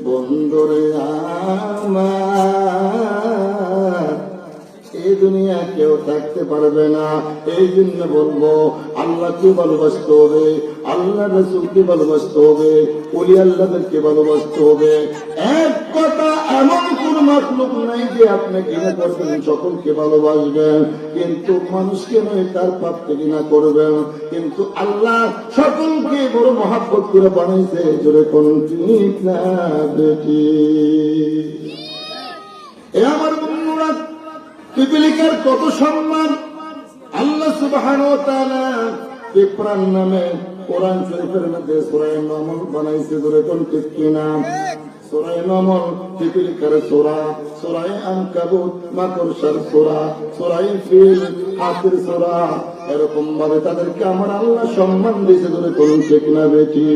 বন্ধুরে আমার এই দুনিয়া কেউ থাকতে পারবে না। এই জন্য বলবো আল্লাহকে ভালোবাসতে হবে, আল্লাহ রাসূলকে ভালোবাসতে হবে, ওলি আল্লাহদেরকে ভালোবাসতে হবে। এক কথা, এমন কোন মাখলুক নাই যে আপনি ঘৃণা করবেন, সকলকে ভালোবাসবেন, কিন্তু মানুষকে নয় তার পাপকে ঘৃণা করবেন। কিন্তু আল্লাহ সকলকে বড় মহাব্বত করে বানাইছে। জোরে কোন ঠিক না বেটি? এ আমার বন্ধুরা, পিপিলিকার কত সম্মান! আল্লাহ সুবহানাহু ওয়া তাআলা ইকরার নামে কোরআন শরীফের মধ্যে সূরা নামল বানাইছে। ধরে কোন ঠিক কিনা? সূরা নামল পিপিলিকার সূরা, সূরা আনকাবুত মাকড়সার সূরা, সূরা ফিল হাতির সূরা। এরকম ভাবে তাদেরকে আমার আল্লাহ সম্মান দিয়েছে। ধরে কোন ঠিক না বেটি?